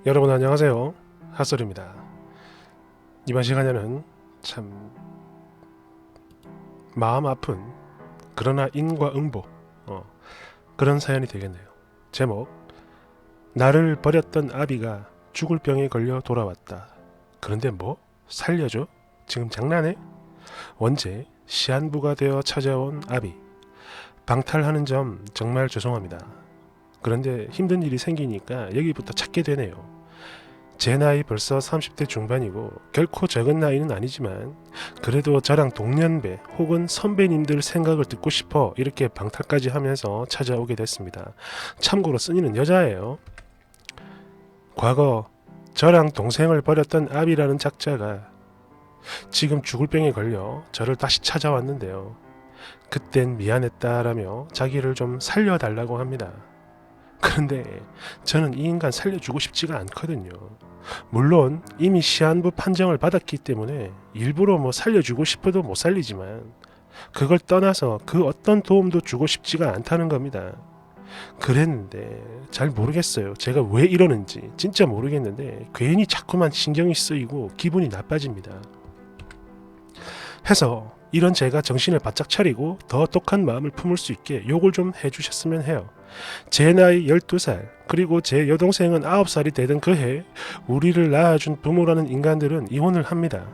여러분 안녕하세요. 핫소리입니다. 이번 시간에는 참 마음 아픈 그러나 인과응보 그런 사연이 되겠네요. 제목: 나를 버렸던 아비가 죽을 병에 걸려 돌아왔다. 그런데 뭐? 살려줘? 지금 장난해? 원제 시한부가 되어 찾아온 아비. 방탈하는 점 정말 죄송합니다. 그런데 힘든 일이 생기니까 여기부터 찾게 되네요. 제 나이 벌써 30대 중반이고 결코 적은 나이는 아니지만 그래도 저랑 동년배 혹은 선배님들 생각을 듣고 싶어 이렇게 방탈까지 하면서 찾아오게 됐습니다. 참고로 쓴이는 여자예요. 과거 저랑 동생을 버렸던 아비라는 작자가 지금 죽을 병에 걸려 저를 다시 찾아왔는데요. 그땐 미안했다라며 자기를 좀 살려달라고 합니다. 그런데 저는 이 인간 살려주고 싶지가 않거든요. 물론 이미 시한부 판정을 받았기 때문에 일부러 살려주고 싶어도 못 살리지만 그걸 떠나서 그 어떤 도움도 주고 싶지가 않다는 겁니다. 그랬는데 잘 모르겠어요. 제가 왜 이러는지 진짜 모르겠는데 괜히 자꾸만 신경이 쓰이고 기분이 나빠집니다. 해서 이런 제가 정신을 바짝 차리고 더 독한 마음을 품을 수 있게 욕을 좀 해주셨으면 해요. 제 나이 12살 그리고 제 여동생은 9살이 되던 그해 우리를 낳아준 부모라는 인간들은 이혼을 합니다.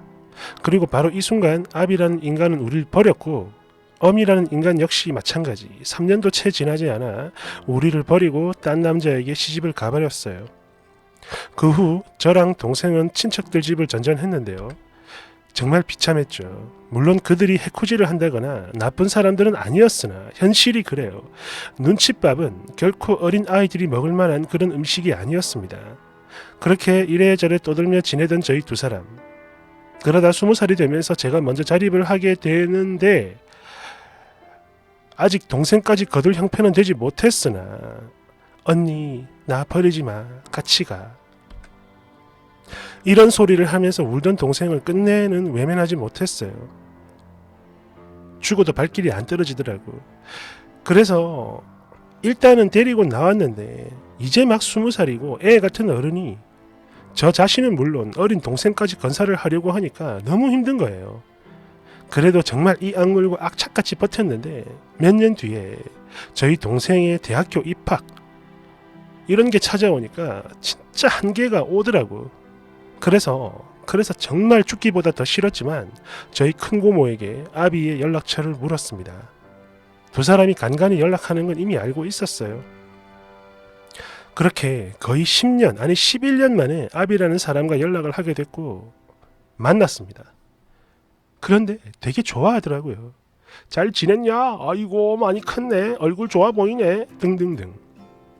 그리고 바로 이 순간 아비라는 인간은 우리를 버렸고 엄이라는 인간 역시 마찬가지 3년도 채 지나지 않아 우리를 버리고 딴 남자에게 시집을 가버렸어요. 그 후 저랑 동생은 친척들 집을 전전했는데요. 정말 비참했죠. 물론 그들이 해코지를 한다거나 나쁜 사람들은 아니었으나 현실이 그래요. 눈칫밥은 결코 어린 아이들이 먹을 만한 그런 음식이 아니었습니다. 그렇게 이래저래 떠들며 지내던 저희 두 사람. 그러다 20살이 되면서 제가 먼저 자립을 하게 되는데 아직 동생까지 거둘 형편은 되지 못했으나 언니 나 버리지 마 같이 가. 이런 소리를 하면서 울던 동생을 끝내는 외면하지 못했어요. 죽어도 발길이 안 떨어지더라고. 그래서 일단은 데리고 나왔는데 이제 막 20살이고 애 같은 어른이 저 자신은 물론 어린 동생까지 건사를 하려고 하니까 너무 힘든 거예요. 그래도 정말 이 악물고 악착같이 버텼는데 몇 년 뒤에 저희 동생의 대학교 입학 이런 게 찾아오니까 진짜 한계가 오더라고. 그래서 정말 죽기보다 더 싫었지만 저희 큰고모에게 아비의 연락처를 물었습니다. 두 사람이 간간히 연락하는 건 이미 알고 있었어요. 그렇게 거의 10년 아니 11년 만에 아비라는 사람과 연락을 하게 됐고 만났습니다. 그런데 되게 좋아하더라고요. 잘 지냈냐? 아이고 많이 컸네. 얼굴 좋아 보이네. 등등등.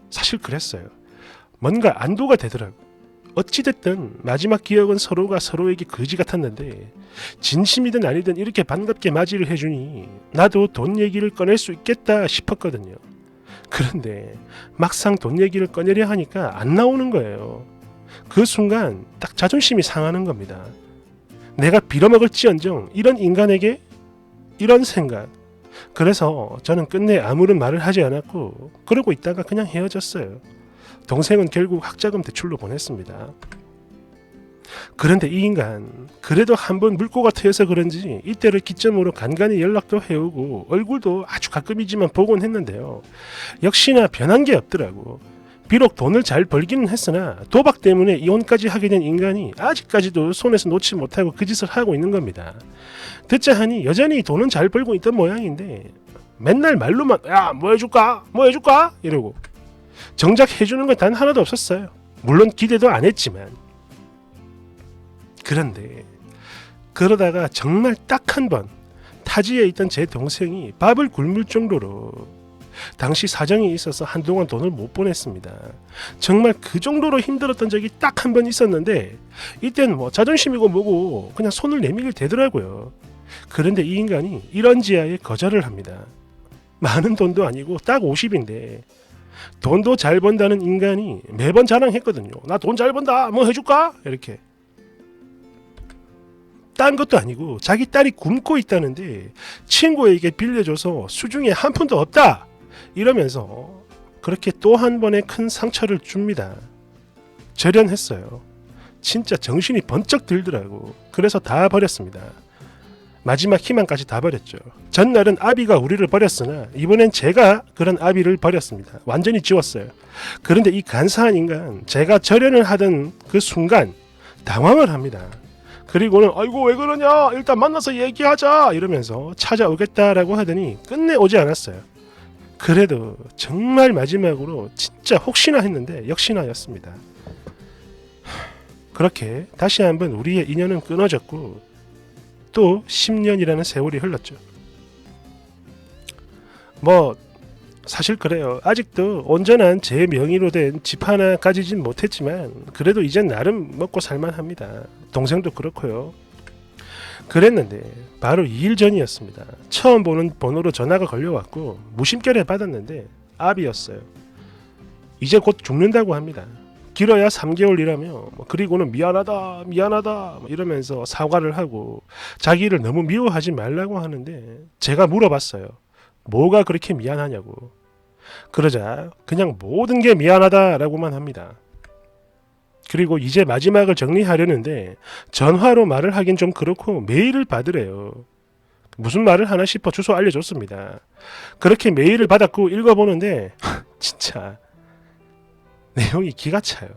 사실 그랬어요. 뭔가 안도가 되더라고요. 어찌됐든 마지막 기억은 서로가 서로에게 거지 같았는데 진심이든 아니든 이렇게 반갑게 맞이를 해주니 나도 돈 얘기를 꺼낼 수 있겠다 싶었거든요. 그런데 막상 돈 얘기를 꺼내려 하니까 안 나오는 거예요. 그 순간 딱 자존심이 상하는 겁니다. 내가 빌어먹을지언정 이런 인간에게 이런 생각. 그래서 저는 끝내 아무런 말을 하지 않았고 그러고 있다가 그냥 헤어졌어요. 동생은 결국 학자금 대출로 보냈습니다. 그런데 이 인간 그래도 한번 물고가 트여서 그런지 이때를 기점으로 간간히 연락도 해오고 얼굴도 아주 가끔이지만 보곤 했는데요. 역시나 변한 게 없더라고. 비록 돈을 잘 벌기는 했으나 도박 때문에 이혼까지 하게 된 인간이 아직까지도 손에서 놓지 못하고 그 짓을 하고 있는 겁니다. 듣자 하니 여전히 돈은 잘 벌고 있던 모양인데 맨날 말로만 야 뭐 해줄까? 뭐 해줄까? 이러고 정작 해주는 건 단 하나도 없었어요. 물론 기대도 안 했지만. 그런데 그러다가 정말 딱 한 번 타지에 있던 제 동생이 밥을 굶을 정도로 당시 사정이 있어서 한동안 돈을 못 보냈습니다. 정말 그 정도로 힘들었던 적이 딱 한 번 있었는데 이때는 자존심이고 뭐고 그냥 손을 내밀게 되더라고요. 그런데 이 인간이 이런지하에 거절을 합니다. 많은 돈도 아니고 딱 50인데 돈도 잘 번다는 인간이 매번 자랑했거든요. 나 돈 잘 번다. 뭐 해줄까? 이렇게. 딴 것도 아니고 자기 딸이 굶고 있다는데 친구에게 빌려줘서 수중에 한 푼도 없다. 이러면서 그렇게 또 한 번의 큰 상처를 줍니다. 절연했어요. 진짜 정신이 번쩍 들더라고. 그래서 다 버렸습니다. 마지막 희망까지 다 버렸죠. 전날은 아비가 우리를 버렸으나 이번엔 제가 그런 아비를 버렸습니다. 완전히 지웠어요. 그런데 이 간사한 인간, 제가 절연을 하던 그 순간 당황을 합니다. 그리고는 아이고 왜 그러냐, 일단 만나서 얘기하자 이러면서 찾아오겠다라고 하더니 끝내 오지 않았어요. 그래도 정말 마지막으로 진짜 혹시나 했는데 역시나였습니다. 그렇게 다시 한번 우리의 인연은 끊어졌고 또 10년이라는 세월이 흘렀죠. 뭐 사실 그래요. 아직도 온전한 제 명의로 된 집 하나 가지진 못했지만 그래도 이젠 나름 먹고 살만합니다. 동생도 그렇고요. 그랬는데 바로 2일 전이었습니다. 처음 보는 번호로 전화가 걸려왔고 무심결에 받았는데 아비였어요. 이제 곧 죽는다고 합니다. 길어야 3개월이라며 그리고는 미안하다 이러면서 사과를 하고 자기를 너무 미워하지 말라고 하는데 제가 물어봤어요. 뭐가 그렇게 미안하냐고. 그러자 그냥 모든 게 미안하다라고만 합니다. 그리고 이제 마지막을 정리하려는데 전화로 말을 하긴 좀 그렇고 메일을 받으래요. 무슨 말을 하나 싶어 주소 알려줬습니다. 그렇게 메일을 받았고 읽어보는데 진짜 내용이 기가 차요.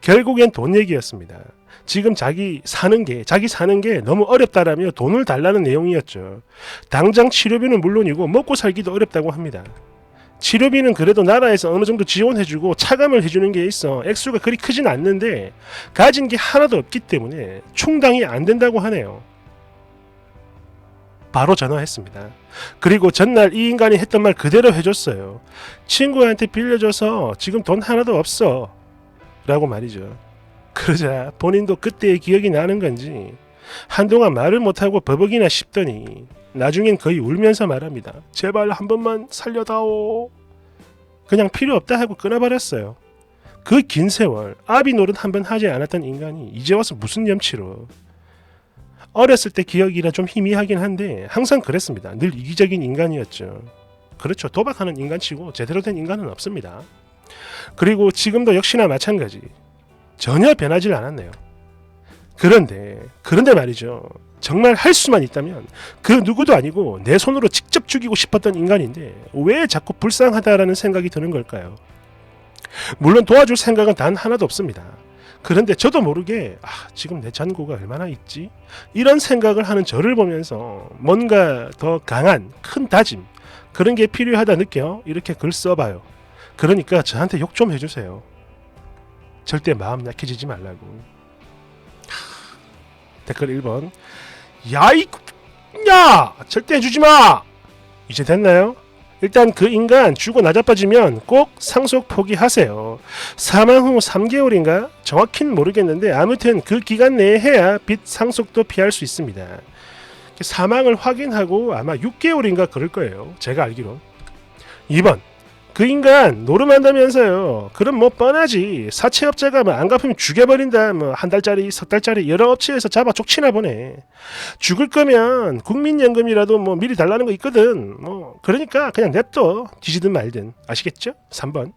결국엔 돈 얘기였습니다. 지금 자기 사는 게 너무 어렵다라며 돈을 달라는 내용이었죠. 당장 치료비는 물론이고 먹고 살기도 어렵다고 합니다. 치료비는 그래도 나라에서 어느 정도 지원해주고 차감을 해주는 게 있어 액수가 그리 크진 않는데 가진 게 하나도 없기 때문에 충당이 안 된다고 하네요. 바로 전화했습니다. 그리고 전날 이 인간이 했던 말 그대로 해줬어요. 친구한테 빌려줘서 지금 돈 하나도 없어 라고 말이죠. 그러자 본인도 그때의 기억이 나는 건지 한동안 말을 못하고 버벅이나 싶더니 나중엔 거의 울면서 말합니다. 제발 한 번만 살려다오. 그냥 필요 없다 하고 끊어버렸어요. 그 긴 세월 아비 노릇 한 번 하지 않았던 인간이 이제 와서 무슨 염치로. 어렸을 때 기억이라 좀 희미하긴 한데 항상 그랬습니다. 늘 이기적인 인간이었죠. 그렇죠. 도박하는 인간치고 제대로 된 인간은 없습니다. 그리고 지금도 역시나 마찬가지. 전혀 변하질 않았네요. 그런데 말이죠. 정말 할 수만 있다면 그 누구도 아니고 내 손으로 직접 죽이고 싶었던 인간인데 왜 자꾸 불쌍하다라는 생각이 드는 걸까요? 물론 도와줄 생각은 단 하나도 없습니다. 그런데 저도 모르게 지금 내 잔고가 얼마나 있지? 이런 생각을 하는 저를 보면서 뭔가 더 강한 큰 다짐 그런 게 필요하다 느껴 이렇게 글 써봐요. 그러니까 저한테 욕 좀 해주세요. 절대 마음 약해지지 말라고. 댓글 1번 야 절대 해주지마. 이제 됐나요? 일단 그 인간 죽고 나자빠지면 꼭 상속 포기하세요. 사망 후 3개월인가? 정확히는 모르겠는데 아무튼 그 기간 내에 해야 빚 상속도 피할 수 있습니다. 사망을 확인하고 아마 6개월인가 그럴 거예요. 제가 알기로. 2번 그 인간 노름한다면서요. 그럼 뭐 뻔하지. 사채업자가 뭐 안 갚으면 죽여버린다. 뭐 한 달짜리 석 달짜리 여러 업체에서 잡아 족치나 보네. 죽을 거면 국민연금이라도 뭐 미리 달라는 거 있거든. 뭐 그러니까 그냥 냅둬. 뒤지든 말든. 아시겠죠? 3번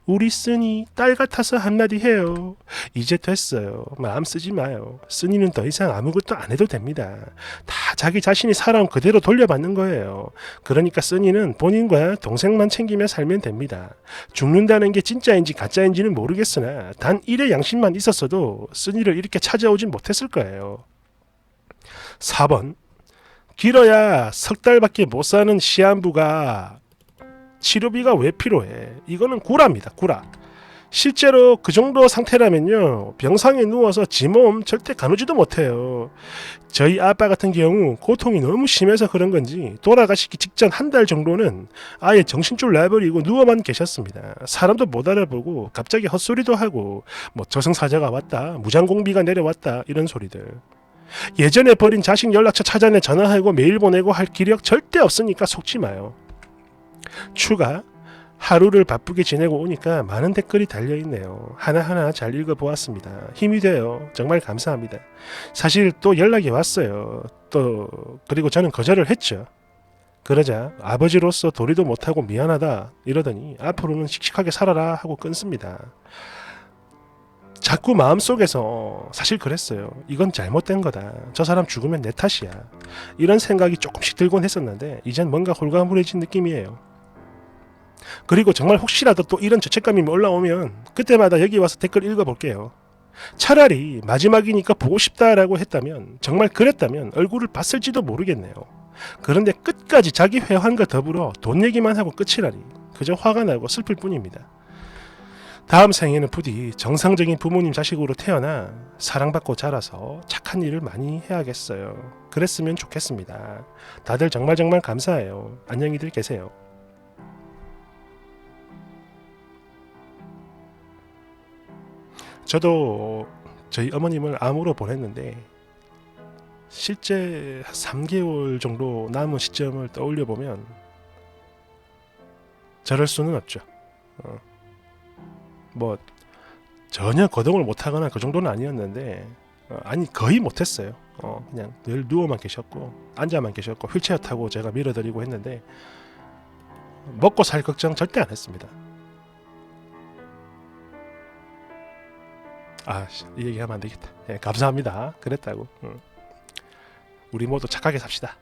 우리 쓰니 딸 같아서 한마디 해요. 이제 됐어요. 마음 쓰지 마요. 쓰니는 더 이상 아무것도 안 해도 됩니다. 다 자기 자신이 살아온 그대로 돌려받는 거예요. 그러니까 쓰니는 본인과 동생만 챙기며 살면 됩니다. 죽는다는 게 진짜인지 가짜인지는 모르겠으나 단 일의 양심만 있었어도 쓰니를 이렇게 찾아오진 못했을 거예요. 4번 길어야 석 달밖에 못 사는 시한부가 치료비가 왜 필요해? 이거는 구라입니다. 구라. 실제로 그 정도 상태라면요 병상에 누워서 지 몸 절대 가누지도 못해요. 저희 아빠 같은 경우 고통이 너무 심해서 그런 건지 돌아가시기 직전 한 달 정도는 아예 정신줄 놔버리고 누워만 계셨습니다. 사람도 못 알아보고 갑자기 헛소리도 하고 뭐 저승사자가 왔다 무장공비가 내려왔다 이런 소리들. 예전에 버린 자식 연락처 찾아내 전화하고 메일 보내고 할 기력 절대 없으니까 속지 마요. 추가 하루를 바쁘게 지내고 오니까 많은 댓글이 달려있네요. 하나하나 잘 읽어보았습니다. 힘이 돼요. 정말 감사합니다. 사실 또 연락이 왔어요. 그리고 저는 거절을 했죠. 그러자 아버지로서 도리도 못하고 미안하다 이러더니 앞으로는 씩씩하게 살아라 하고 끊습니다. 자꾸 마음속에서 사실 그랬어요. 이건 잘못된 거다. 저 사람 죽으면 내 탓이야. 이런 생각이 조금씩 들곤 했었는데 이젠 뭔가 홀가분해진 느낌이에요. 그리고 정말 혹시라도 또 이런 죄책감이 올라오면 그때마다 여기 와서 댓글 읽어볼게요. 차라리 마지막이니까 보고 싶다라고 했다면, 정말 그랬다면 얼굴을 봤을지도 모르겠네요. 그런데 끝까지 자기 회환과 더불어 돈 얘기만 하고 끝이라니 그저 화가 나고 슬플 뿐입니다. 다음 생에는 부디 정상적인 부모님 자식으로 태어나 사랑받고 자라서 착한 일을 많이 해야겠어요. 그랬으면 좋겠습니다. 다들 정말 감사해요. 안녕히들 계세요. 저도 저희 어머님을 암으로 보냈는데 실제 3개월 정도 남은 시점을 떠올려 보면 저럴 수는 없죠. 뭐 전혀 거동을 못하거나 그 정도는 아니었는데 아니 거의 못했어요. 그냥 늘 누워만 계셨고 앉아만 계셨고 휠체어 타고 제가 밀어드리고 했는데 먹고 살 걱정 절대 안 했습니다. 이 얘기하면 안 되겠다. 감사합니다. 그랬다고. 우리 모두 착하게 삽시다.